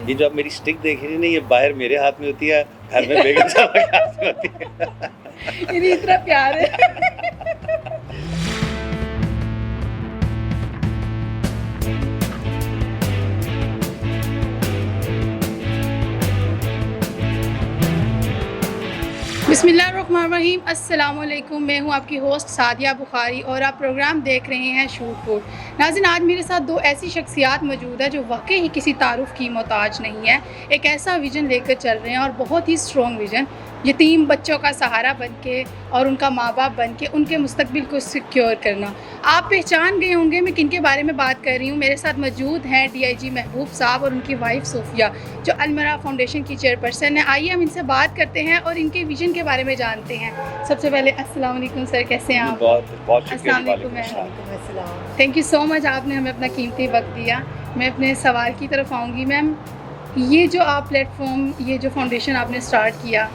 ये जो आप मेरी स्टिक देख रही है ना, ये बाहर मेरे हाथ में होती है, घर में बेगम साहब के हाथ में होती है। ये इतना प्यार है। बिस्मिल्लाहिर्रहमानिर्रहीम, अस्सलामुअलैकुम। मैं हूं आपकी होस्ट सादिया बुखारी और आप प्रोग्राम देख रहे हैं शूट फूड। नाज़रीन, आज मेरे साथ दो ऐसी शख्सियात मौजूद है जो वाकई ही किसी तारुफ की मोहताज नहीं है। एक ऐसा विज़न लेकर चल रहे हैं और बहुत ही स्ट्रॉन्ग विज़न, यतीम बच्चों का सहारा बन के और उनका माँ बाप बन के उनके मुस्तकबिल को सिक्योर करना। आप पहचान गए होंगे मैं किन के बारे में बात कर रही हूँ। मेरे साथ मौजूद हैं DIG महबूब साहब और उनकी वाइफ सोफिया, जो अलमरा फाउंडेशन की चेयरपर्सन है। आइए हम इनसे बात करते हैं और इनके विजन के बारे में जानते हैं। सबसे पहले अस्सलाम वालेकुम सर, कैसे हैं आप? बहुत अस्सलाम वालेकुम। थैंक यू सो मच, आपने हमें अपना कीमती वक्त दिया। मैं अपने सवाल की तरफ आऊँगी। मैम, ये जो आप प्लेटफॉर्म, ये जो फाउंडेशन आपने स्टार्ट किया,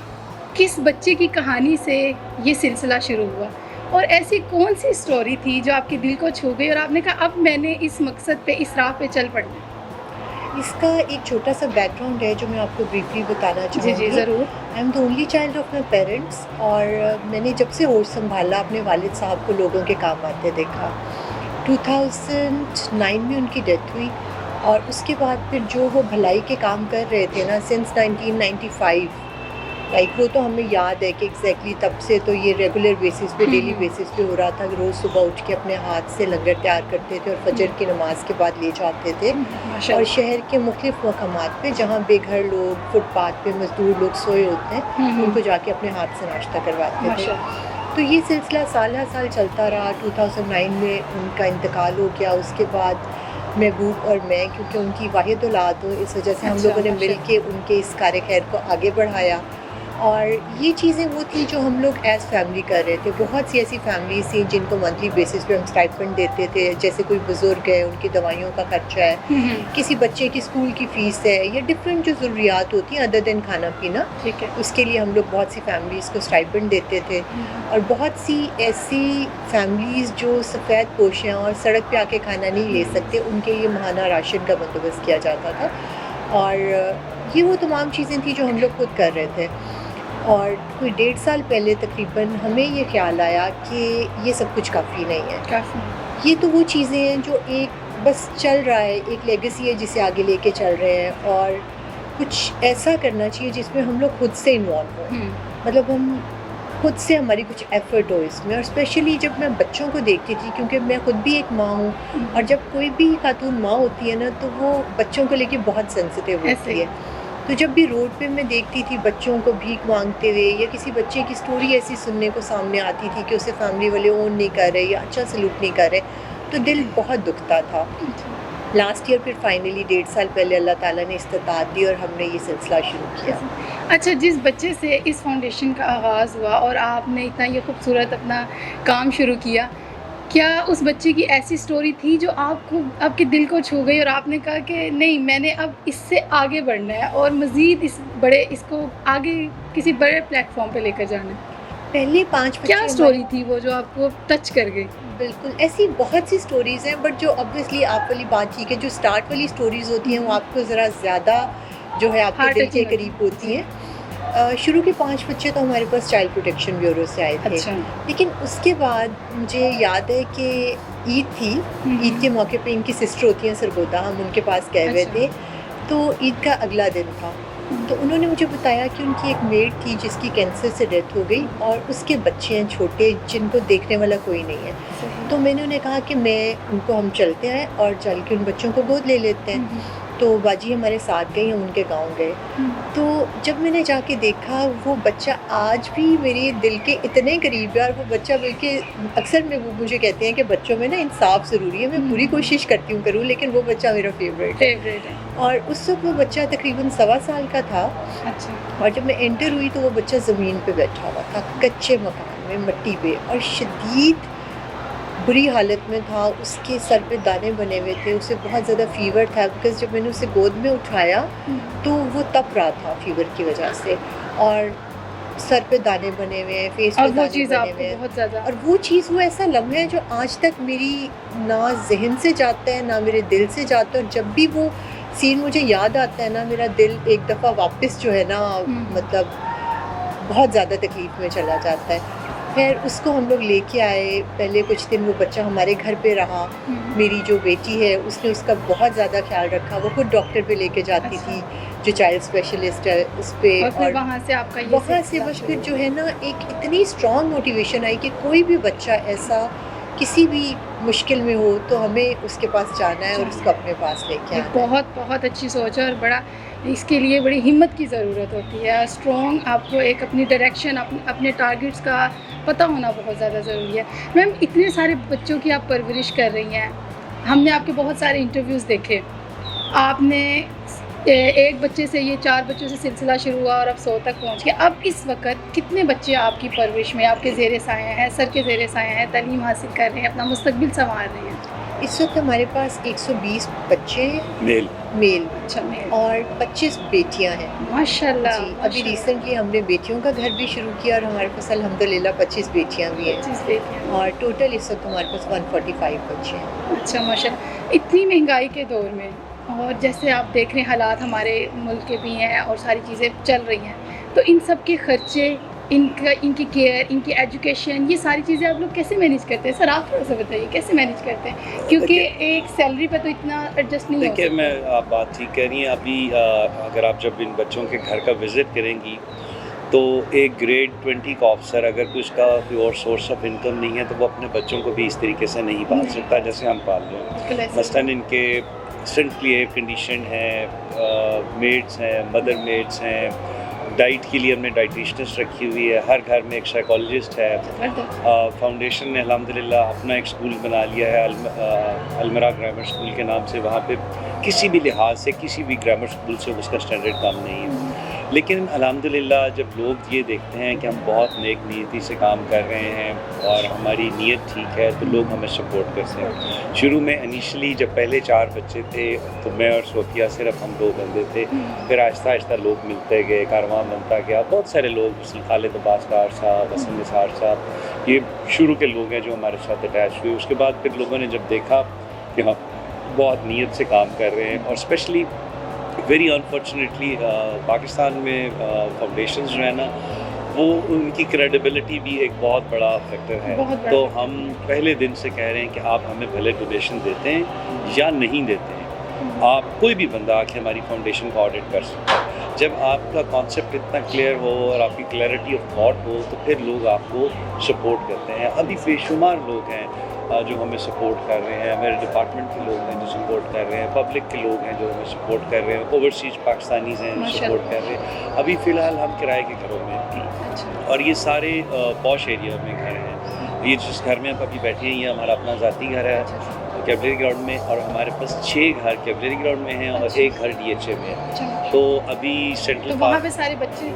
किस बच्चे की कहानी से ये सिलसिला शुरू हुआ और ऐसी कौन सी स्टोरी थी जो आपके दिल को छू गई और आपने कहा अब मैंने इस मकसद पे, इस राह पे चल पड़ना है? इसका एक छोटा सा बैकग्राउंड है जो मैं आपको ब्रीफली बताना चाहूँगी। जी ज़रूर। I am the only child of my parents और मैंने जब से होश संभाला अपने वालिद साहब को लोगों के काम आते देखा। 2009 में उनकी डेथ हुई और उसके बाद फिर जो वो भलाई के काम कर रहे थे ना, सिंस 1995, वो तो हमें याद है कि एग्जैक्टली तब से तो ये रेगुलर बेसिस पे, डेली बेसिस पे हो रहा था। रोज़ सुबह उठ के अपने हाथ से लंगर तैयार करते थे और फजर की नमाज के बाद ले जाते थे और शहर के मुख्तलिफ मकामात पे जहाँ बेघर लोग, फुटपाथ पे मजदूर लोग सोए होते हैं, उनको जाके अपने हाथ से नाश्ता करवाते थे। तो ये सिलसिला साल हर साल चलता रहा। 2009 में उनका इंतकाल हो गया। उसके बाद महबूब और मैं, क्योंकि उनकी वाहिद औलाद हूँ, इस वजह से हम लोगों ने मिल के उनके इस कार्य खैर को आगे बढ़ाया। और ये चीज़ें वो थी जो हम लोग एज़ फैमिली कर रहे थे। बहुत सी ऐसी फैमिलीज थी जिनको मंथली बेसिस पे हम स्टाइपेंड देते थे, जैसे कोई बुज़ुर्ग है, उनकी दवाइयों का खर्चा है, किसी बच्चे की स्कूल की फ़ीस है, या डिफरेंट जो ज़रूरियात होती हैं अदर दिन खाना पीना, ठीक है, उसके लिए हम लोग बहुत सी फैमिलीज़ को स्टाइपेंड देते थे। और बहुत सी ऐसी फैमिलीज़ जो सफ़ेद पोश हैं और सड़क पे आके खाना नहीं ले सकते, उनके लिए माहाना राशन का बंदोबस्त किया जाता था। और ये वो तमाम चीज़ें थी जो हम लोग खुद कर रहे थे। और कोई 1.5 साल पहले तकरीबन हमें ये ख्याल आया कि ये सब कुछ काफ़ी नहीं है। काफ़ी ये तो वो चीज़ें हैं जो एक बस चल रहा है, एक लेगेसी है जिसे आगे लेके चल रहे हैं, और कुछ ऐसा करना चाहिए जिसमें हम लोग खुद से इन्वॉल्व हों। मतलब हम खुद से, हमारी कुछ एफ़र्ट हो इसमें। और स्पेशली जब मैं बच्चों को देखती थी, क्योंकि मैं खुद भी एक माँ हूँ, और जब कोई भी खातून माँ होती है ना, तो वो बच्चों को लेके बहुत सेंसिटिव होती है। तो जब भी रोड पे मैं देखती थी बच्चों को भीख मांगते हुए, या किसी बच्चे की स्टोरी ऐसी सुनने को सामने आती थी कि उसे फैमिली वाले ओन नहीं कर रहे या अच्छा सलूक नहीं कर रहे, तो दिल बहुत दुखता था। लास्ट ईयर फिर फाइनली 1.5 साल पहले अल्लाह ताला ने इस्तिताअत दी और हमने ये सिलसिला शुरू किया। अच्छा, जिस बच्चे से इस फाउंडेशन का आगाज़ हुआ और आपने इतना ये खूबसूरत अपना काम शुरू किया, क्या उस बच्चे की ऐसी स्टोरी थी जो आपको, आपके दिल को छू गई और आपने कहा कि नहीं, मैंने अब इससे आगे बढ़ना है और मज़ीद इसको आगे किसी बड़े प्लेटफॉर्म पे लेकर जाना है? पहले 5 बच्चे, क्या स्टोरी थी वो जो आपको टच कर गई? बिल्कुल ऐसी बहुत सी स्टोरीज़ हैं, बट जो ऑब्वियसली आप वाली बात ठीक है, जो स्टार्ट वाली स्टोरीज़ होती हैं वो आपको ज़रा ज़्यादा जो है आपके दिल के करीब होती हैं। शुरू के 5 बच्चे तो हमारे पास चाइल्ड प्रोटेक्शन ब्यूरो से आए थे। अच्छा। लेकिन उसके बाद मुझे याद है कि ईद थी, ईद के मौके पे इनकी सिस्टर होती हैं सरगोदा, हम उनके पास गए हुए थे। तो ईद का अगला दिन था, तो उन्होंने मुझे बताया कि उनकी एक मेड थी जिसकी कैंसर से डेथ हो गई और उसके बच्चे हैं छोटे जिनको देखने वाला कोई नहीं है। तो मैंने उन्हें कहा कि हम चलते हैं और चल के उन बच्चों को गोद ले लेते हैं। तो बाजी हमारे साथ गई, हम उनके गांव गए। तो जब मैंने जाके देखा, वो बच्चा आज भी मेरे दिल के इतने करीब है। और वो बच्चा, बल्कि अक्सर में वो मुझे कहते हैं कि बच्चों में ना इंसाफ ज़रूरी है, मैं पूरी कोशिश करती हूँ करूँ, लेकिन वो बच्चा मेरा फेवरेट है। और उस वक्त वो बच्चा तकरीबन 1.25 साल का था। अच्छा। और जब मैं एंटर हुई तो वो बच्चा ज़मीन पे बैठा हुआ था, कच्चे मकान में, मिट्टी पे, और शदीद बुरी हालत में था। उसके सर पे दाने बने हुए थे, उसे बहुत ज़्यादा फ़ीवर था, बिकॉज़ जब मैंने उसे गोद में उठाया तो वो तप रहा था फ़ीवर की वजह से, और सर पे दाने बने हुए हैं, फेस पे दाने बने हुए हैं। बहुत ज़्यादा, और वो चीज़, वो ऐसा लम्हा है जो आज तक मेरी ना जहन से जाता है ना मेरे दिल से जाता है। और जब भी वो سین مجھے یاد آتا ہے نا، میرا دل ایک دفعہ واپس جو ہے نا مطلب بہت زیادہ تکلیف میں چلا جاتا ہے. خیر اس کو ہم لوگ لے کے آئے، پہلے کچھ دن وہ بچہ ہمارے گھر پہ رہا. میری جو بیٹی ہے اس نے اس کا بہت زیادہ خیال رکھا، وہ خود ڈاکٹر پہ لے کے جاتی تھی جو چائلڈ اسپیشلسٹ ہے اس پہ. اور وہاں سے آپ کا وہاں سے بس پھر جو ہے نا ایک اتنی اسٹرانگ موٹیویشن آئی کہ کوئی بھی بچہ ایسا کسی بھی مشکل میں ہو تو ہمیں اس کے پاس جانا ہے اور اس کو اپنے پاس لے کے آنا ہے. بہت بہت اچھی سوچ ہے، اور بڑا اس کے لیے بڑی ہمت کی ضرورت ہوتی ہے. اسٹرانگ آپ کو ایک اپنی ڈائریکشن اپنے ٹارگیٹس کا پتہ ہونا بہت زیادہ ضروری ہے. میم اتنے سارے بچوں کی آپ پرورش کر رہی ہیں، ہم نے آپ کے بہت سارے انٹرویوز دیکھے. آپ نے ایک بچے سے یہ 4 بچوں سے سلسلہ شروع ہوا اور اب 100 تک پہنچ گیا. اب اس وقت کتنے بچے آپ کی پرورش میں، آپ کے زیر سایہ ہیں، سر کے زیر سایہ ہیں، تعلیم حاصل کر رہے ہیں، اپنا مستقبل سنوار رہے ہیں؟ اس وقت ہمارے پاس 120 بچے ہیں میل اچھا میم، اور 25 بیٹیاں ہیں. ماشاء اللہ. جی ابھی ریسنٹلی ہم نے بیٹیوں کا گھر بھی شروع کیا اور ہمارے پاس الحمدللہ 25 بیٹیاں بھی ہیں 25 بیٹیاں. اور ٹوٹل اس وقت ہمارے پاس 145 بچے ہیں. اچھا ماشاء اللہ. اتنی مہنگائی کے دور میں، اور جیسے آپ دیکھ رہے ہیں حالات ہمارے ملک کے بھی ہیں اور ساری چیزیں چل رہی ہیں، تو ان سب کے خرچے، ان کی کیئر، ان کی ایجوکیشن، یہ ساری چیزیں آپ لوگ کیسے مینیج کرتے ہیں؟ سر آپ تھوڑا سا بتائیے کیسے مینیج کرتے ہیں، کیونکہ ایک سیلری پہ تو اتنا ایڈجسٹ نہیں ہو دیکھیے سکتا. میں آپ بات ٹھیک کہہ رہی ہیں. ابھی اگر آپ جب ان بچوں کے گھر کا وزٹ کریں گی تو ایک گریڈ 20 کا آفسر اگر کوئی اس کا کوئی اور سورس آف انکم نہیں ہے تو وہ اپنے بچوں کو بھی اس طریقے سے نہیں پال سکتا جیسے ہم پال رہے ہیں. بالکل ایسے. مثلاً ان کے سنٹلی ایئر کنڈیشن ہے، میڈس ہیں، مدر میڈس ہیں، ڈائٹ کے لیے ہم نے ڈائٹیشنسٹ رکھی ہوئی ہے، ہر گھر میں ایک سائیکالوجسٹ ہے. فاؤنڈیشن نے الحمدللہ اپنا ایک اسکول بنا لیا ہے المرا گرامر اسکول کے نام سے. وہاں پہ کسی بھی لحاظ سے کسی بھی گرامر اسکول سے اس کا اسٹینڈرڈ کم نہیں ہے. لیکن الحمدللہ جب لوگ یہ دیکھتے ہیں کہ ہم بہت نیک نیتی سے کام کر رہے ہیں اور ہماری نیت ٹھیک ہے تو لوگ ہمیں سپورٹ کرتے ہیں. شروع میں انیشلی جب پہلے 4 بچے تھے تو میں اور صوفیہ صرف ہم 2 بندے تھے. پھر آہستہ آہستہ لوگ ملتے گئے، کارواں بنتا گیا. بہت سارے لوگ مثل خالد عباس ڈار صاحب، حسن نثار صاحب، یہ شروع کے لوگ ہیں جو ہمارے ساتھ اٹیچ ہوئے. اس کے بعد پھر لوگوں نے جب دیکھا کہ ہم بہت نیت سے کام کر رہے ہیں، اور اسپیشلی ویری انفارچونیٹلی پاکستان میں فاؤنڈیشنز جو ہیں نا وہ ان کی کریڈیبلٹی بھی ایک بہت بڑا فیکٹر ہے. تو ہم پہلے دن سے کہہ رہے ہیں کہ آپ ہمیں بھلے ڈونیشن دیتے ہیں یا نہیں دیتے ہیں، آپ کوئی بھی بندہ آ کے ہماری فاؤنڈیشن کو آڈٹ کر سکتا ہے. جب آپ کا کانسیپٹ اتنا کلیئر ہو اور آپ کی کلیئرٹی آف تھاٹ ہو تو پھر لوگ آپ کو سپورٹ کرتے ہیں. ابھی بے شمار لوگ ہیں جو ہمیں سپورٹ کر رہے ہیں. میرے ڈپارٹمنٹ کے لوگ ہیں جو سپورٹ کر رہے ہیں، پبلک کے لوگ ہیں جو ہمیں سپورٹ کر رہے ہیں، اوورسیز پاکستانیز ہیں جو سپورٹ کر رہے ہیں. ابھی فی الحال ہم کرائے کے گھروں میں اور یہ سارے پوش ایریا میں گھر ہیں. یہ جس گھر میں آپ ابھی بیٹھے ہیں یہ ہمارا اپنا ذاتی گھر ہے کیولری گراؤنڈ میں، اور ہمارے پاس 6 گھر کیولری گراؤنڈ میں ہیں اور 1 گھر ڈی ایچ اے میں ہے. تو ابھی سینٹرل وہاں پہ سارے بچے،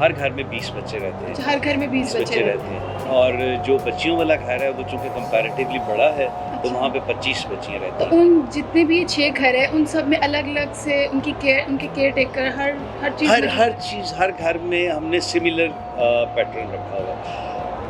ہر گھر میں 20 بچے رہتے ہیں. ہر گھر میں 20 بچے رہتے ہیں. اور جو بچیوں والا گھر ہے وہ چونکہ کمپیریٹیولی بڑا ہے تو وہاں پہ 25 بچیاں رہتی ہیں. تو ان جتنے بھی 6 گھر ہیں ان سب میں الگ الگ سے ان کی کیئر ٹیکر ہر چیز ہر گھر میں ہم نے سملر پیٹرن رکھا ہوا ہے.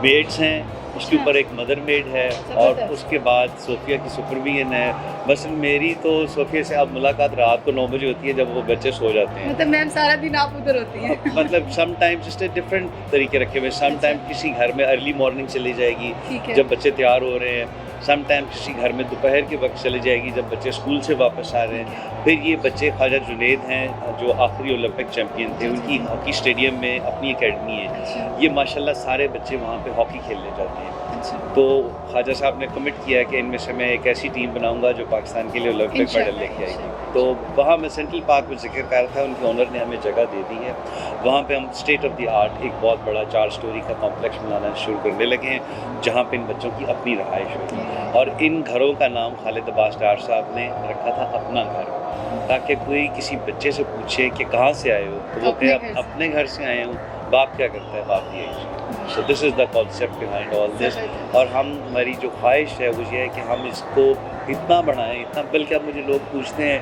میڈس ہیں، اس کے اوپر ایک مدر میڈ ہے، اور اس کے بعد صوفیہ کی سپرویژن ہے. بس میری تو صوفیہ سے اب ملاقات رات کو 9 بجے ہوتی ہے جب وہ بچے سو جاتے ہیں. مطلب میم سارا دن آپ ادھر ہوتی ہیں؟ مطلب سم ٹائم جسٹ ڈفرینٹ طریقے رکھے ہوئے. سم ٹائم کسی گھر میں ارلی مارننگ چلی جائے گی جب بچے تیار ہو رہے ہیں، سم ٹائم کسی گھر میں دوپہر کے وقت چلی جائے گی جب بچے اسکول سے واپس آ رہے ہیں. پھر یہ بچے خواجہ جنید ہیں جو آخری اولمپک چیمپئن تھے، ان کی ہاکی اسٹیڈیم میں اپنی اکیڈمی ہے. یہ ماشاءاللہ سارے بچے وہاں پہ ہاکی کھیلنے جاتے ہیں. تو خواجہ صاحب نے کمٹ کیا ہے کہ ان میں سے میں ایک ایسی ٹیم بناؤں گا جو پاکستان کے لیے اولمپک میڈل لے کے آئے گی. تو وہاں میں سینٹرل پارک میں ذکر کر رہا تھا، ان کے اونر نے ہمیں جگہ دے دی ہے. وہاں پہ ہم اسٹیٹ آف دی آرٹ ایک بہت بڑا 4 اسٹوری کا کمپلیکس بنانا شروع کرنے لگے ہیں جہاں پہ ان بچوں کی اپنی رہائش ہوگی. اور ان گھروں کا نام خالد عباس ڈار صاحب نے رکھا تھا اپنا گھر، تاکہ کوئی کسی بچے سے پوچھے کہ کہاں سے آئے ہو تو وہ کہے اپنے گھر سے آئے ہوں. باپ کیا کرتا ہے؟ باپ یہ. سو دس از دا کانسیپٹ بیہائنڈ آل دس. اور ہماری جو خواہش ہے وہ یہ ہے کہ ہم اس کو اتنا بڑھائیں، اتنا، بلکہ اب مجھے لوگ پوچھتے ہیں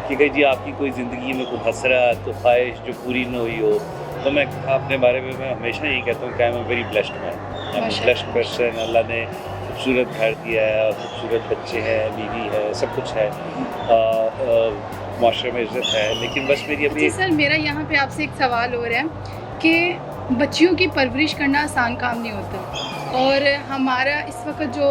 کہ جی آپ کی کوئی زندگی میں کوئی حسرت، کوئی خواہش جو پوری نہ ہوئی ہو، تو میں اپنے بارے میں ہمیشہ یہی کہتا ہوں کہ I am a very blessed man, I am a blessed person. اللہ نے खूबसूरत घर दिया है, खूबसूरत बच्चे हैं, बीवी है, सब कुछ है, माशरे में इज़्ज़त है, लेकिन बस मेरी अभी अच्छा सर, मेरा यहाँ पे आपसे एक सवाल हो रहा है कि बच्चियों की परवरिश करना आसान काम नहीं होता, और हमारा इस वक्त जो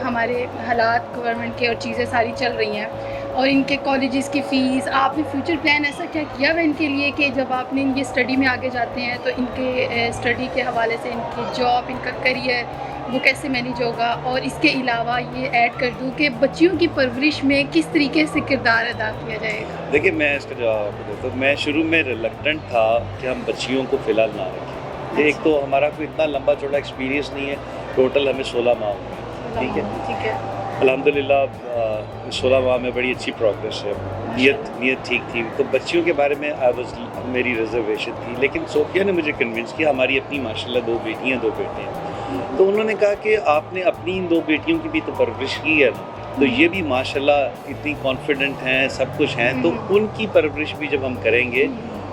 हमारे हालात गवर्नमेंट के और चीज़ें सारी चल रही हैं, और इनके कॉलेजेस की फ़ीस, आपने फ्यूचर प्लान ऐसा क्या किया हुआ इनके लिए कि जब आपने ये स्टडी में आगे जाते हैं तो इनके स्टडी के हवाले से इनकी जॉब, इनका करियर वो कैसे मैनेज होगा? और इसके अलावा ये ऐड कर दूँ कि बच्चियों की परवरिश में किस तरीके से किरदार अदा किया जाएगा? देखिए, मैं इसका जवाब देता हूँ। मैं शुरू में रिलक्टेंट था कि हम बच्चियों को फ़िलहाल ना रखें। एक तो हमारा कोई इतना लंबा चौड़ा एक्सपीरियंस नहीं है, टोटल हमें 16 माह हो गए, ठीक है। अल्हम्दुलिल्लाह 16 माह में बड़ी अच्छी प्रोग्रेस है, नीयत ठीक थी। तो बच्चियों के बारे में मेरी रिजर्वेशन थी, लेकिन सोफिया ने मुझे कन्विंस किया। हमारी अपनी माशाल्लाह 2 बेटियाँ 2 बेटे हैं, तो उन्होंने कहा कि आपने अपनी इन 2 बेटियों की भी तो परवरिश की है ना, तो ये भी माशाल्लाह इतनी कॉन्फिडेंट हैं, सब कुछ हैं, तो उनकी परवरिश भी जब हम करेंगे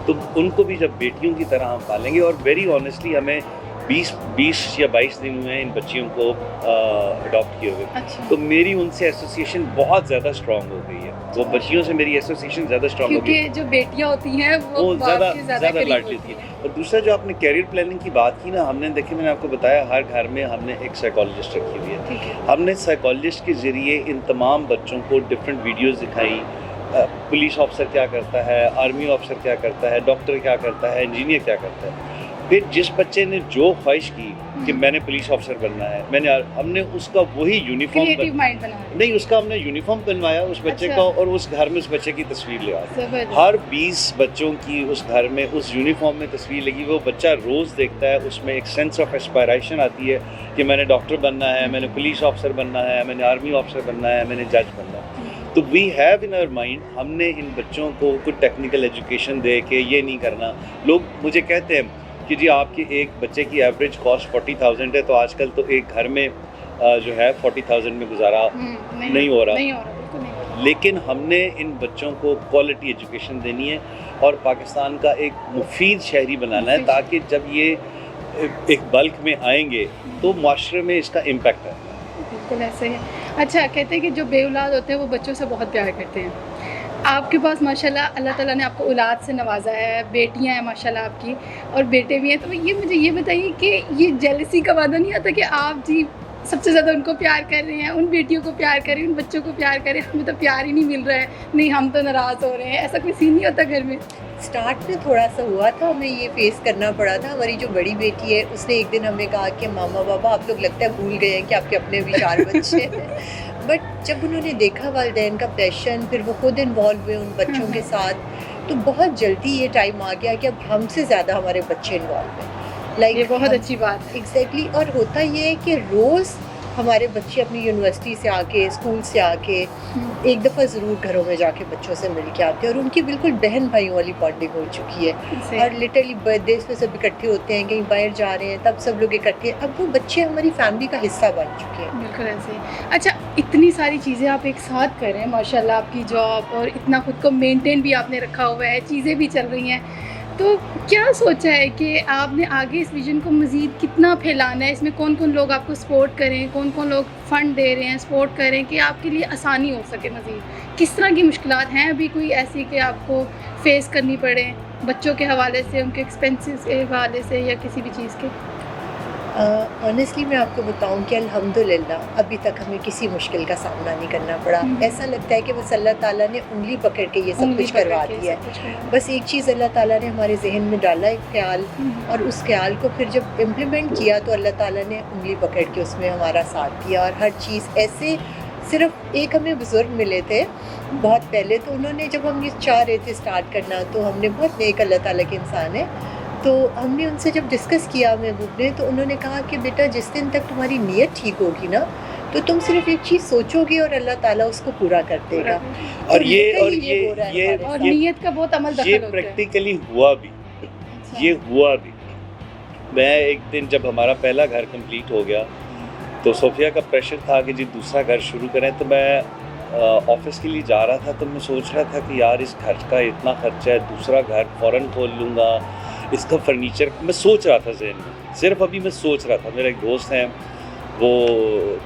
तो उनको भी जब बेटियों की तरह हम पालेंगे। और वेरी ऑनेस्टली हमें 20 या 22 दिन हुए हैं इन बच्चियों को अडॉप्ट किए हुए। अच्छा। तो मेरी उनसे एसोसिएशन बहुत ज़्यादा स्ट्रॉन्ग हो गई है, वो बच्चियों से मेरी एसोसिएशन ज़्यादा स्ट्रॉन्ग हो गई है, क्योंकि जो बेटियां होती हैं वो ज़्यादा लाडली थी। और दूसरा जो आपने कैरियर प्लानिंग की बात की ना, हमने देखिए, मैंने आपको बताया हर घर में हमने एक साइकोलॉजिस्ट रखी हुई है। ठीक है। हमने साइकोलॉजिस्ट के ज़रिए इन तमाम बच्चों को डिफरेंट वीडियोस दिखाई, पुलिस ऑफिसर क्या करता है, आर्मी ऑफिसर क्या करता है, डॉक्टर क्या करता है, इंजीनियर क्या करता है। फिर जिस बच्चे ने जो ख्वाहिश की कि मैंने पुलिस ऑफिसर बनना है, हमने उसका वही यूनिफॉर्म क्रिएटिव माइंड बना नहीं, उसका हमने यूनिफॉर्म बनवाया उस बच्चे अच्छा। का, और उस घर में उस बच्चे की तस्वीर लगा दी। जबरदस्त। हर 20 बच्चों की उस घर में उस यूनिफॉर्म में तस्वीर लगी। वो बच्चा रोज़ देखता है, उसमें एक सेंस ऑफ एस्पायरेशन आती है कि मैंने डॉक्टर बनना है, मैंने पुलिस ऑफिसर बनना है, मैंने आर्मी ऑफिसर बनना है, मैंने जज बनना है। तो we have in our mind, हमने इन बच्चों को कुछ टेक्निकल एजुकेशन दे के ये नहीं करना। लोग मुझे कहते हैं कि जी आपके एक बच्चे की एवरेज कॉस्ट 40,000 है, तो आजकल तो एक घर में जो है 40,000 में गुजारा नहीं हो रहा, बिल्कुल नहीं। लेकिन हमने इन बच्चों को क्वालिटी एजुकेशन देनी है और पाकिस्तान का एक मुफीद शहरी बनाना है, ताकि जब ये एक बल्क में आएंगे तो माशरे में इसका इम्पैक्ट है। बिल्कुल ऐसे है। अच्छा, कहते हैं कि जो बेऔलाद होते हैं वो बच्चों से बहुत प्यार करते हैं। आपके पास माशाल्लाह अल्लाह ताला ने आपको औलाद से नवाजा है, बेटियां हैं माशाल्लाह आपकी, और बेटे भी हैं। तो ये मुझे ये बताइए कि ये जेलसी का वादा नहीं आता कि आप जी सबसे ज़्यादा उनको प्यार कर रहे हैं, उन बेटियों को प्यार कर रहे हैं, उन बच्चों को प्यार कर रहे हैं, हमें तो प्यार ही नहीं मिल रहा है, नहीं हम तो नाराज़ हो रहे हैं, ऐसा कोई सीन नहीं होता घर में? स्टार्ट में थोड़ा सा हुआ था, हमें ये फेस करना पड़ा था। हमारी जो बड़ी बेटी है उसने एक दिन हमें कहा कि मामा बाबा आप लोग लगता है भूल गए हैं कि आपके अपने भी 4 बच्चे हैं। बट जब उन्होंने देखा वालिदैन का पैशन, फिर वो खुद इन्वॉल्व हुए उन बच्चों के साथ, तो बहुत जल्दी ये टाइम आ गया कि अब हमसे ज़्यादा हमारे बच्चे इन्वॉल्व हैं। ये बहुत अच्छी बात है। एग्जैक्टली। और होता ये है कि रोज़ हमारे बच्चे अपनी यूनिवर्सिटी से आके, स्कूल से आके एक दफ़ा ज़रूर घरों में जाके बच्चों से मिल के आते हैं, और उनकी बिल्कुल बहन भाइयों वाली बॉन्डिंग हो चुकी है। और लिटरली बर्थडेज पे सब इकट्ठे होते हैं, कहीं बाहर जा रहे हैं तब सब लोग इकट्ठे, अब वो बच्चे हमारी फैमिली का हिस्सा बन चुके हैं। बिल्कुल ऐसे ही। अच्छा, इतनी सारी चीज़ें आप एक साथ कर रहे हैं माशाल्लाह, आपकी जॉब और इतना खुद को मेंटेन भी आपने रखा हुआ है, चीज़ें भी चल रही हैं, तो क्या सोचा है कि आपने आगे इस विज़न को मज़ीद कितना फैलाना है? इसमें कौन कौन लोग आपको सपोर्ट करें, कौन कौन लोग फ़ंड दे रहे हैं, सपोर्ट करें कि आपके लिए आसानी हो सके मज़ीद? किस तरह की मुश्किलात हैं अभी कोई ऐसी कि आपको फ़ेस करनी पड़े, बच्चों के हवाले से, उनके एक्सपेंसेस के हवाले से, या किसी भी चीज़ के? ऑनेस्टली मैं आपको बताऊं कि अल्हम्दुलिल्लाह अभी तक हमें किसी मुश्किल का सामना नहीं करना पड़ा। ऐसा लगता है कि बस अल्लाह ताला ने उंगली पकड़ के ये सब कुछ करवा दिया है। बस एक चीज़ अल्लाह ताला ने हमारे जहन में डाला, एक ख्याल, और उस ख्याल को फिर जब इम्प्लीमेंट किया तो अल्लाह ताला ने उंगली पकड़ के उसमें हमारा साथ दिया। और हर चीज़ ऐसे, सिर्फ एक हमें बुज़ुर्ग मिले थे बहुत पहले, तो उन्होंने जब हम ये चाह रहे थे स्टार्ट करना, तो हमने बहुत नेक अल्लाह ताला के इंसान है, तो हमने उनसे जब डिस्कस किया महबूब ने, तो उन्होंने कहा कि बेटा जिस दिन तक तुम्हारी नीयत ठीक होगी ना, तो तुम सिर्फ एक चीज़ सोचोगे और अल्लाह ताला उसको पूरा कर देगा। और ये नीयत का बहुत अमल दखल होता है। प्रैक्टिकली हुआ भी, ये हुआ भी। मैं एक दिन जब हमारा पहला घर कंप्लीट हो गया तो सोफिया का प्रेशर था कि जी दूसरा घर शुरू करें, तो मैं ऑफिस के लिए जा रहा था, तो मैं सोच रहा था कि यार इस घर का इतना खर्चा है, दूसरा घर फ़ौरन खोल लूँगा, इसका फर्नीचर, मैं सोच रहा था ज़हन में, सिर्फ अभी मैं सोच रहा था। मेरा एक दोस्त है वो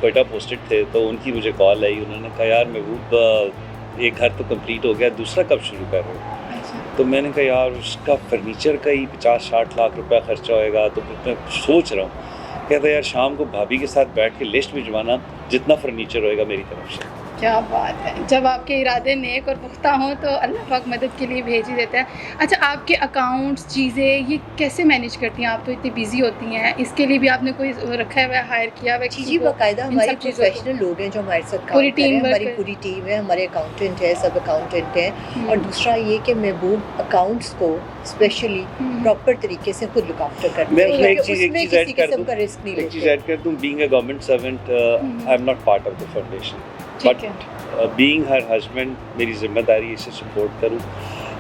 कोयटा पोस्टेड थे, तो उनकी मुझे कॉल आई, उन्होंने कहा यार महबूब एक घर तो कंप्लीट हो गया, दूसरा कब शुरू कर रहे हो? तो मैंने कहा यार उसका फर्नीचर का ही 50-60 लाख रुपया खर्चा होएगा, तो मैं सोच रहा हूँ। कहता यार शाम को भाभी के साथ बैठ के लिस्ट भिजवाना जितना फर्नीचर होएगा मेरी तरफ से। क्या बात है, जब आपके इरादे नेक और पुख्ता हों तो अल्लाह पाक मदद के लिए भेज ही देता है। अच्छा, आपके अकाउंट्स चीज़ें ये कैसे मैनेज करती हैं? आप तो इतनी बिजी होती हैं, इसके लिए भी आपने कोई रखा हुआ है, हायर किया हुआ है? जी, बाकायदा हमारे प्रोफेशनल लोग हैं जो हमारे साथ काम कर रहे हैं, हमारी पूरी टीम है, हमारे अकाउंटेंट है, सब अकाउंटेंट हैं। और दूसरा ये कि महबूब अकाउंट्स को स्पेशली प्रॉपर तरीके से खुद लुक आफ्टर करते हैं, मैं एक उसमें चीज़ किसी किस्म का रिस्क नहीं लेते। ऐड कर दूँ, being a government servant I am not part of the foundation, but being her husband मेरी जिम्मेदारी इसे सपोर्ट करूँ।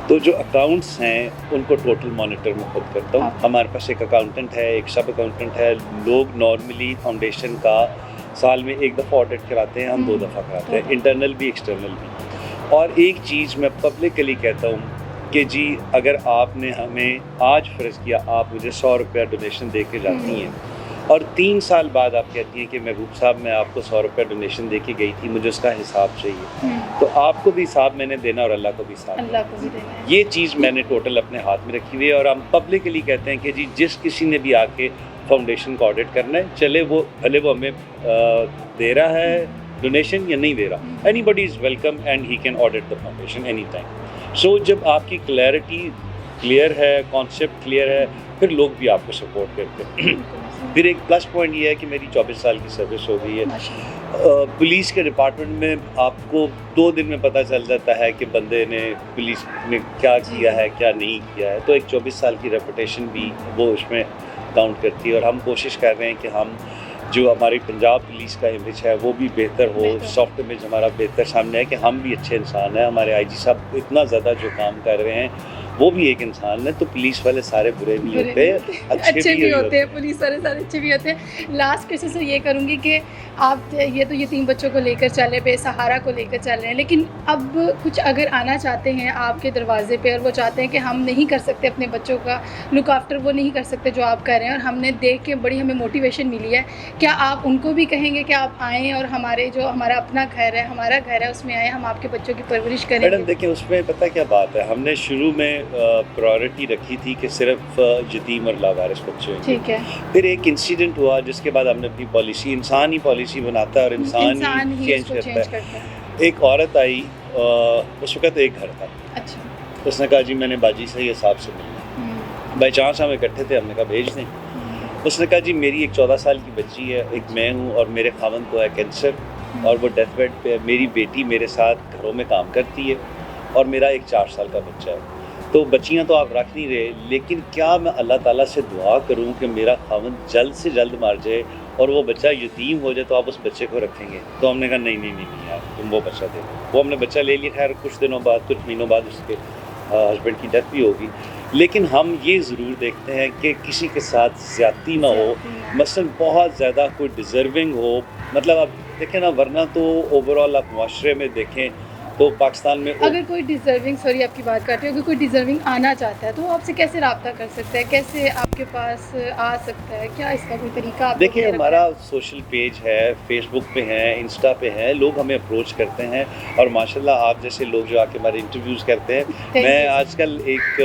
तो जो अकाउंट्स हैं उनको टोटल मॉनिटर में खुद करता हूँ। हमारे पास एक अकाउंटेंट है, एक सब अकाउंटेंट है। लोग नॉर्मली फाउंडेशन का साल में एक दफ़ा ऑडिट कराते हैं, हम 2 दफ़ा कराते हैं, इंटरनल भी एक्सटर्नल भी। और एक चीज़ मैं पब्लिकली कहता हूँ कि जी अगर आपने हमें आज फ़र्ज़ किया आप मुझे 100 रुपया डोनेशन दे के जाती हैं और 3 साल बाद आप कहती हैं कि महबूब साहब मैं आपको 100 रुपया डोनेशन दे के गई थी, मुझे उसका हिसाब चाहिए, तो आपको भी हिसाब मैंने देना और अल्लाह को भी हिसाब देना। ये चीज़ मैंने टोटल अपने हाथ में रखी हुई है। और हम पब्लिकली कहते हैं कि जी जिस किसी ने भी आके फाउंडेशन को ऑडिट करना है, चले वो भले वो हमें दे रहा है डोनेशन या नहीं दे रहा, anybody is welcome and he can audit the foundation any time. So जब आपकी क्लैरिटी क्लियर है, कॉन्सेप्ट क्लियर है, फिर लोग भी आपको सपोर्ट करते हैं। फिर एक प्लस पॉइंट ये है कि मेरी 24 साल की सर्विस हो गई है। पुलिस के डिपार्टमेंट में आपको 2 दिन में पता चल जाता है कि बंदे ने पुलिस में क्या किया है, क्या नहीं किया है। तो एक 24 साल की रेपुटेशन भी वो उसमें काउंट करती है। और हम कोशिश कर रहे हैं कि हम जो हमारी पंजाब पुलिस का इमेज है वो भी बेहतर हो, सॉफ्ट इमेज हमारा बेहतर सामने है कि हम भी अच्छे इंसान हैं। हमारे आईजी साहब इतना ज़्यादा जो काम कर रहे हैं वो भी एक इंसान है, तो पुलिस वाले सारे बुरे नहीं होते, अच्छे भी होते हैं। पुलिस वाले सारे अच्छे भी होते हैं। लास्ट क्वेश्चन से ये करूँगी कि आप ये तो यतीम बच्चों को लेकर चले, बेसहारा को लेकर चल रहे हैं, लेकिन अब कुछ अगर आना चाहते हैं आपके दरवाजे पे और वो चाहते हैं कि हम नहीं कर सकते अपने बच्चों का लुक आफ्टर, वो नहीं कर सकते जो आप कर रहे हैं और हमने देख के बड़ी हमें मोटिवेशन मिली है, क्या आप उनको भी कहेंगे कि आप आएँ और हमारे जो हमारा अपना घर है, हमारा घर है, उसमें आएँ, हम आपके बच्चों की परवरिश करें? मैडम देखिए, उसमें पता क्या बात है, हमने शुरू में प्रायोरिटी रखी थी कि सिर्फ यतीम और लावारिस बच्चे होंगे। ठीक है। फिर एक इंसिडेंट हुआ जिसके बाद हमने अपनी पॉलिसी, इंसान ही पॉलिसी बनाता है और इंसान ही चेंज करता है। एक औरत आई, उस वक्त एक घर था। अच्छा। उसने कहा जी मैंने बाजी से ये साहब से मिलना। बाई चांस हम इकट्ठे थे, हमने कहा भेज दें। उसने कहा जी मेरी एक 14 साल की बच्ची है, एक मैं हूँ और मेरे खावंद को है कैंसर और वो डेथ बेड पे है। मेरी बेटी मेरे साथ घरों में काम करती है और मेरा एक 4 साल का बच्चा है। तो बच्चियाँ तो आप रख नहीं रहे, लेकिन क्या मैं अल्लाह ताला से दुआ करूँ कि मेरा खावंद जल्द से जल्द मार जाए और वो बच्चा यतीम हो जाए, तो आप उस बच्चे को रखेंगे? तो हमने कहा नहीं यार, तुम वो बच्चा दे दो। वो हमने बच्चा ले लिया। खैर कुछ दिनों बाद, कुछ महीनों बाद उसके हस्बैंड की डेथ भी होगी। लेकिन हम ये ज़रूर देखते हैं कि किसी के साथ ज़्यादती ना हो, मसलन बहुत ज़्यादा कोई डिज़र्विंग हो। मतलब आप देखें ना, वरना तो ओवरऑल आप मुआशरे में देखें तो पाकिस्तान में अगर कोई डिज़र्विंग, सॉरी आपकी बात काट रही हूँ, अगर कोई डिज़र्विंग आना चाहता है तो आपसे कैसे रब्ता कर सकता है, कैसे आपके पास आ सकता है, क्या इसका कोई तरीका? देखिए हमारा सोशल पेज है, फेसबुक पे है, इंस्टा पे है, लोग हमें अप्रोच करते हैं और माशाल्लाह आप जैसे लोग जो आके हमारे इंटरव्यूज़ करते हैं। मैं आजकल एक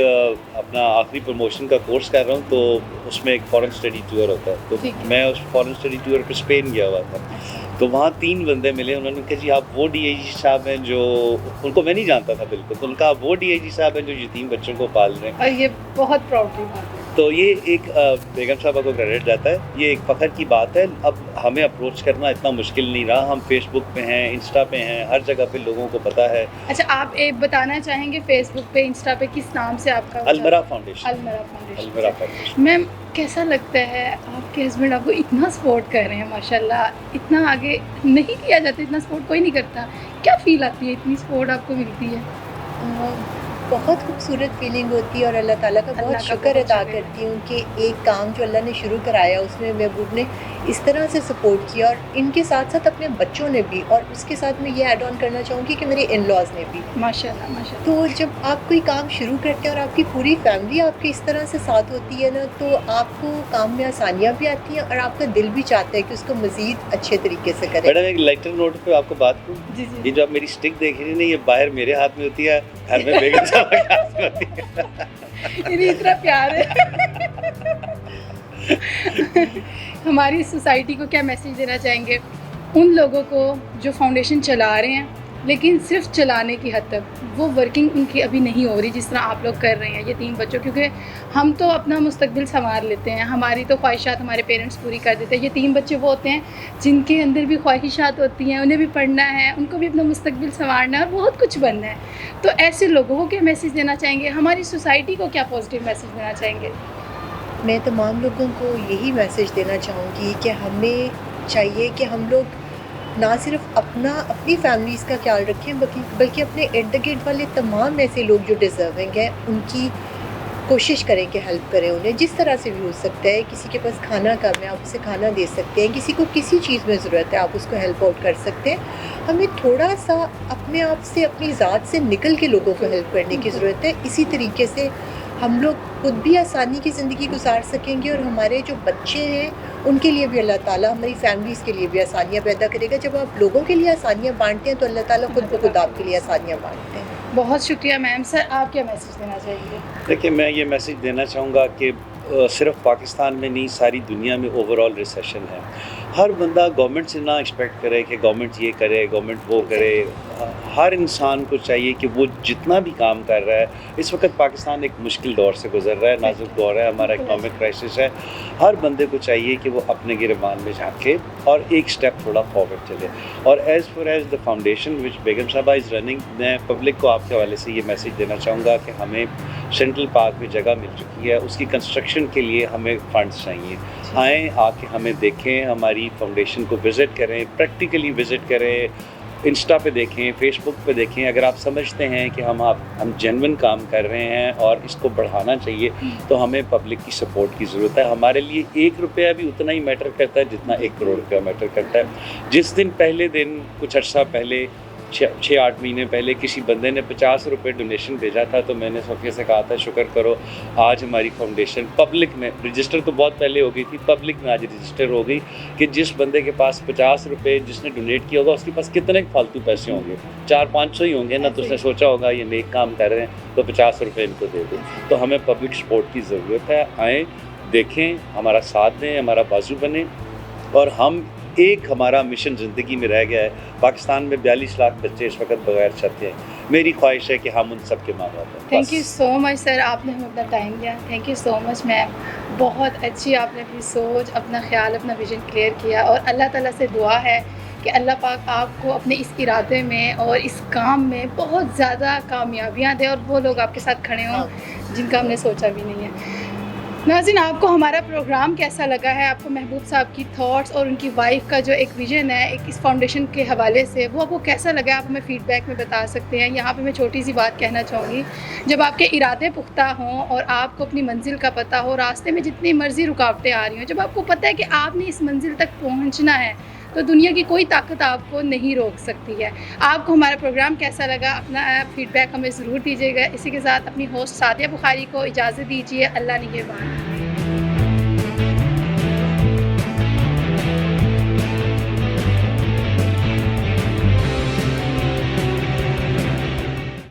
अपना आखिरी प्रमोशन का कोर्स कर रहा हूँ, तो उसमें एक फॉरेन स्टडी टूर होता है, तो मैं उस फॉरेन स्टडी टूर पर स्पेन गया हुआ था। तो वहाँ 3 बंदे मिले, उन्होंने कहा जी आप वो DIG साहब हैं जो, उनको मैं नहीं जानता था बिल्कुल, तो उनका वो DIG साहब हैं जो यतीम बच्चों को पाल रहे हैं। और ये बहुत प्राउड की बात है। तो ये एक बेगम साहबा को क्रेडिट जाता है, ये एक फ़ख्र की बात है। अब हमें अप्रोच करना इतना मुश्किल नहीं रहा, हम फेसबुक पे हैं, इंस्टा पे हैं, हर जगह पे लोगों को पता है। अच्छा, आप एक बताना चाहेंगे फेसबुक पे, इंस्टा पे किस नाम से आपका? अलमरा फाउंडेशन। अलमरा फाउंडेशन। मैम कैसा लगता है आपके हस्बैंड आपको इतना सपोर्ट कर रहे हैं, माशाल्लाह, इतना आगे नहीं किया जाता, इतना सपोर्ट कोई नहीं करता, क्या फील आती है, इतनी सपोर्ट आपको मिलती है? बहुत खूबसूरत फीलिंग होती है और अल्लाह ताला का बहुत शुक्र अदा करती हूँ कि एक काम जो अल्लाह ने शुरू कराया उसमें महबूब ने اس طرح سے سپورٹ کیا، اور ان کے ساتھ ساتھ اپنے بچوں نے بھی، اور اس کے ساتھ میں یہ ایڈ آن کرنا چاہوں گی کہ میرے ان لاز نے بھی. ماشاء اللہ ماشاء اللہ. تو جب آپ کوئی کام شروع کرتے ہیں اور آپ کی پوری فیملی آپ کے اس طرح سے ساتھ ہوتی ہے نا، تو آپ کو کام میں آسانیاں بھی آتی ہیں اور آپ کا دل بھی چاہتا ہے کہ اس کو مزید اچھے طریقے سے کریں. میڈم ایک لائٹر نوٹ پہ آپ کو بات کروں. جی جی. یہ جو آپ میری اسٹک دیکھ رہی ہیں نا، یہ باہر میرے ہاتھ میں ہوتی ہے، گھر میں بیگم صاحب کے ہاتھ میں ہوتی ہے. یہ اتنا پیار ہے. ہماری سوسائٹی کو کیا میسیج دینا چاہیں گے ان لوگوں کو جو فاؤنڈیشن چلا رہے ہیں لیکن صرف چلانے کی حد تک، وہ ورکنگ ان کی ابھی نہیں ہو رہی جس طرح آپ لوگ کر رہے ہیں یتیم بچوں؟ کیونکہ ہم تو اپنا مستقبل سنوار لیتے ہیں، ہماری تو خواہشات ہمارے پیرنٹس پوری کر دیتے ہیں. یتیم بچے وہ ہوتے ہیں جن کے اندر بھی خواہشات ہوتی ہیں، انہیں بھی پڑھنا ہے، ان کو بھی اپنا مستقبل سنوارنا ہے اور بہت کچھ بننا ہے. تو ایسے لوگوں کو کیا میسیج دینا چاہیں گے؟ ہماری سوسائٹی کو کیا پازیٹیو میسیج دینا چاہیں گے؟ میں تمام لوگوں کو یہی میسیج دینا چاہوں گی کہ ہمیں چاہیے کہ ہم لوگ نہ صرف اپنی فیملیز کا خیال رکھیں بلکہ اپنے ارد گرد والے تمام ایسے لوگ جو ڈیزرونگ ہیں ان کی کوشش کریں کہ ہیلپ کریں انہیں جس طرح سے بھی ہو سکتا ہے. کسی کے پاس کھانا کم ہے، آپ اسے کھانا دے سکتے ہیں. کسی کو کسی چیز میں ضرورت ہے، آپ اس کو ہیلپ آؤٹ کر سکتے ہیں. ہمیں تھوڑا سا اپنے آپ سے، اپنی ذات سے نکل کے لوگوں کو ہیلپ کرنے کی ضرورت ہے. اسی طریقے سے ہم لوگ خود بھی آسانی کی زندگی گزار سکیں گے اور ہمارے جو بچے ہیں ان کے لیے بھی اللہ تعالیٰ ہماری فیملیز کے لیے بھی آسانیاں پیدا کرے گا. جب آپ لوگوں کے لیے آسانیاں بانٹتے ہیں تو اللہ تعالیٰ خود بخود آپ کے لیے آسانیاں بانٹتے ہیں. بہت شکریہ میم. سر آپ کیا میسیج دینا چاہیں گے؟ دیکھیے، میں یہ میسیج دینا چاہوں گا کہ صرف پاکستان میں نہیں، ساری دنیا میں اوور آل ریسیشن ہے. ہر بندہ گورنمنٹ سے نہ ایکسپیکٹ کرے کہ گورنمنٹ یہ کرے، گورنمنٹ وہ کرے. ہر انسان کو چاہیے کہ وہ جتنا بھی کام کر رہا ہے، اس وقت پاکستان ایک مشکل دور سے گزر رہا ہے، نازک دور ہے، ہمارا اکنامک کرائسس ہے. ہر بندے کو چاہیے کہ وہ اپنے گریبان میں جھانکے اور ایک سٹیپ تھوڑا فارورڈ چلے. اور as far as the foundation وچ بیگم صاحبہ از رننگ، میں پبلک کو آپ کے حوالے سے یہ میسیج دینا چاہوں گا کہ ہمیں سینٹرل پارک میں جگہ مل چکی ہے، اس کی کنسٹرکشن کے لیے ہمیں فنڈز چاہیے. آئیں، آ کے ہمیں دیکھیں، ہماری فاؤنڈیشن کو وزٹ کریں، پریکٹیکلی وزٹ کریں، انسٹا پہ دیکھیں، فیس بک پہ دیکھیں. اگر آپ سمجھتے ہیں کہ ہم جینون کام کر رہے ہیں اور اس کو بڑھانا چاہیے تو ہمیں پبلک کی سپورٹ کی ضرورت ہے. ہمارے لیے 1 روپیہ بھی اتنا ہی میٹر کرتا ہے جتنا 1 کروڑ روپیہ میٹر کرتا ہے. جس دن پہلے دن کچھ عرصہ پہلے 6-8 مہینے پہلے کسی بندے نے 50 روپے ڈونیشن بھیجا تھا تو میں نے صوفیہ سے کہا تھا شکر کرو، آج ہماری فاؤنڈیشن پبلک میں رجسٹر تو بہت پہلے ہو گئی تھی، پبلک میں آج رجسٹر ہو گئی کہ جس بندے کے پاس 50 روپے جس نے ڈونیٹ کیا ہوگا اس کے پاس کتنے فالتو پیسے ہوں گے، 400-500 ہی ہوں گے نا. تو اس نے سوچا ہوگا یہ نیک کام کر رہے ہیں تو 50 روپے ان کو دے دیں. تو ہمیں پبلک سپورٹ کی ضرورت ہے. آئیں، دیکھیں، ہمارا ساتھ دیں، ہمارا بازو بنیں. اور ہمارا مشن زندگی میں رہ گیا ہے. پاکستان میں 42 لاکھ بچے اس وقت بغیر چھت ہیں. میری خواہش ہے کہ ہم ان سب کے ماں باپ ہیں. تھینک یو سو مچ سر، آپ نے ہمیں اپنا ٹائم دیا. تھینک یو سو مچ میم. بہت اچھی آپ نے اپنی سوچ، اپنا خیال، اپنا ویژن کلیئر کیا. اور اللہ تعالیٰ سے دعا ہے کہ اللہ پاک آپ کو اپنے اس ارادے میں اور اس کام میں بہت زیادہ کامیابیاں دے اور وہ لوگ آپ کے ساتھ کھڑے ہوں جن کا ہم نے سوچا بھی نہیں ہے. ناظرین، آپ کو ہمارا پروگرام کیسا لگا ہے؟ آپ کو محبوب صاحب کی تھاٹس اور ان کی وائف کا جو ایک ویژن ہے ایک اس فاؤنڈیشن کے حوالے سے، وہ آپ کو کیسا لگا؟ آپ ہمیں فیڈ بیک میں بتا سکتے ہیں. یہاں پہ میں چھوٹی سی بات کہنا چاہوں گی، جب آپ کے ارادے پختہ ہوں اور آپ کو اپنی منزل کا پتہ ہو، راستے میں جتنی مرضی رکاوٹیں آ رہی ہوں، جب آپ کو پتہ ہے کہ آپ نے اس منزل تک پہنچنا ہے تو دنیا کی کوئی طاقت آپ کو نہیں روک سکتی ہے. آپ کو ہمارا پروگرام کیسا لگا؟ اپنا فیڈ بیک ہمیں ضرور دیجیے گا. اسی کے ساتھ اپنی ہوسٹ سعدیہ بخاری کو اجازت دیجیے. اللہ نگہبان.